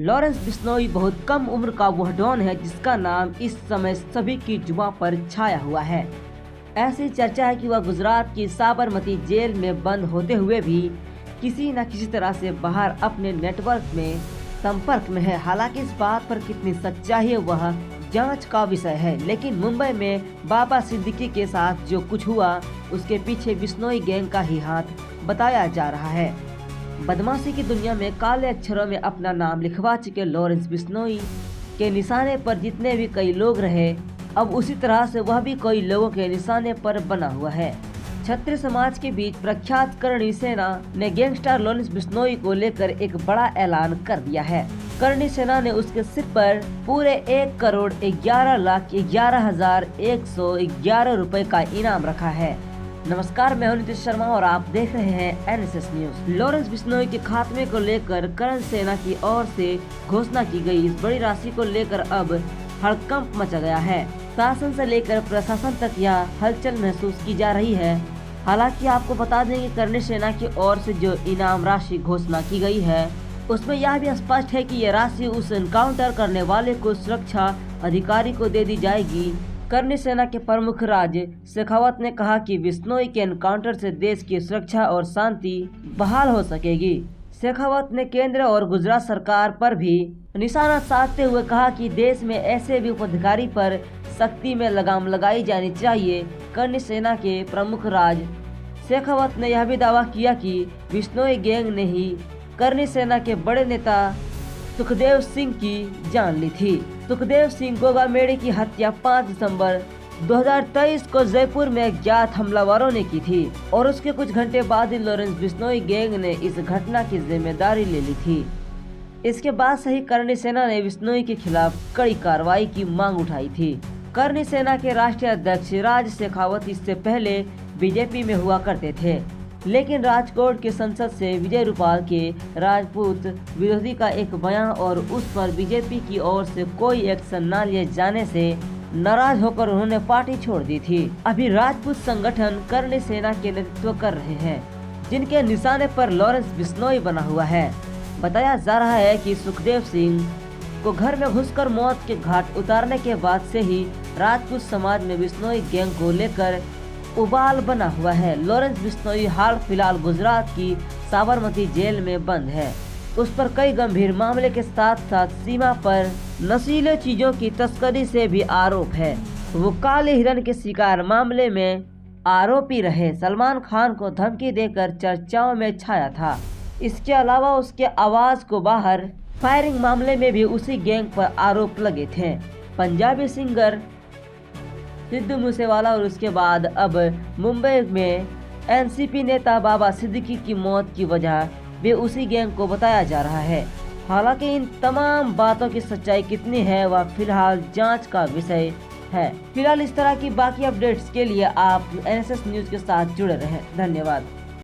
Lawrence Bishnoi बहुत कम उम्र का वह डॉन है जिसका नाम इस समय सभी की जुबां पर छाया हुआ है। ऐसी चर्चा है कि वह गुजरात की साबरमती जेल में बंद होते हुए भी किसी न किसी तरह से बाहर अपने नेटवर्क में संपर्क में है। हालांकि इस बात पर कितनी सच्चाई है वह जांच का विषय है, लेकिन मुंबई में बाबा सिद्दीकी के साथ जो कुछ हुआ उसके पीछे बिश्नोई गैंग का ही हाथ बताया जा रहा है। बदमाशी की दुनिया में काले अक्षरों में अपना नाम लिखवा चुके लॉरेंस बिश्नोई के निशाने पर जितने भी कई लोग रहे, अब उसी तरह से वह भी कई लोगों के निशाने पर बना हुआ है। क्षत्रिय समाज के बीच प्रख्यात करणी सेना ने गैंगस्टर लॉरेंस बिश्नोई को लेकर एक बड़ा ऐलान कर दिया है। करणी सेना ने उसके सिर पर पूरे 1,11,11,111 रुपए का इनाम रखा है। नमस्कार, मैं हूं नीतीश शर्मा और आप देख रहे हैं एनएसएस न्यूज। लॉरेंस बिश्नोई के खात्मे को लेकर करणी सेना की ओर से घोषणा की गई इस बड़ी राशि को लेकर अब हड़कंप मचा गया है। शासन से लेकर प्रशासन तक यह हलचल महसूस की जा रही है। हालांकि आपको बता दें कि करणी सेना की ओर से जो इनाम राशि घोषणा की गई है उसमें यह भी स्पष्ट है कि यह राशि उस एनकाउंटर करने वाले को सुरक्षा अधिकारी को दे दी जाएगी। करणी सेना के प्रमुख राज शेखावत ने कहा कि बिश्नोई के एनकाउंटर से देश की सुरक्षा और शांति बहाल हो सकेगी। शेखावत ने केंद्र और गुजरात सरकार पर भी निशाना साधते हुए कहा कि देश में ऐसे भी उपअधिकारी पर सख्ती में लगाम लगाई जानी चाहिए। करणी सेना के प्रमुख राज शेखावत ने यह भी दावा किया कि बिश्नोई गैंग ने ही करणी सेना के बड़े नेता सुखदेव सिंह की जान ली थी। सुखदेव सिंह गोगामेड़ी की हत्या 5 दिसंबर 2023 को जयपुर में अज्ञात हमलावरों ने की थी और उसके कुछ घंटे बाद ही लॉरेंस बिश्नोई गैंग ने इस घटना की जिम्मेदारी ले ली थी। इसके बाद से ही करणी सेना ने बिश्नोई के खिलाफ कड़ी कार्रवाई की मांग उठाई थी। करणी सेना के राष्ट्रीय अध्यक्ष राज शेखावत इससे पहले बीजेपी में हुआ करते थे, लेकिन राजकोट के संसद से विजय रूपाल के राजपूत विरोधी का एक बयान और उस पर बीजेपी की ओर से कोई एक्शन न लिए जाने से नाराज होकर उन्होंने पार्टी छोड़ दी थी। अभी राजपूत संगठन करणी सेना के नेतृत्व कर रहे हैं, जिनके निशाने पर लॉरेंस बिश्नोई बना हुआ है। बताया जा रहा है कि सुखदेव सिंह को घर में घुसकर मौत के घाट उतारने के बाद से ही राजपूत समाज में बिश्नोई गैंग को लेकर उबाल बना हुआ है। लॉरेंस बिश्नोई हाल फिलहाल गुजरात की साबरमती जेल में बंद है। उस पर कई गंभीर मामले के साथ साथ सीमा पर नशीले चीजों की तस्करी से भी आरोप है। वो काले हिरण के शिकार मामले में आरोपी रहे। सलमान खान को धमकी देकर चर्चाओं में छाया था। इसके अलावा उसके आवाज को बाहर फायरिंग मामले में भी उसी गैंग पर आरोप लगे थे। पंजाबी सिंगर सिद्धू मूसेवाला और उसके बाद अब मुंबई में एनसीपी नेता बाबा सिद्दीकी की मौत की वजह भी उसी गैंग को बताया जा रहा है। हालांकि इन तमाम बातों की सच्चाई कितनी है वह फिलहाल जांच का विषय है। फिलहाल इस तरह की बाकी अपडेट्स के लिए आप एनएसएस न्यूज के साथ जुड़े रहें। धन्यवाद।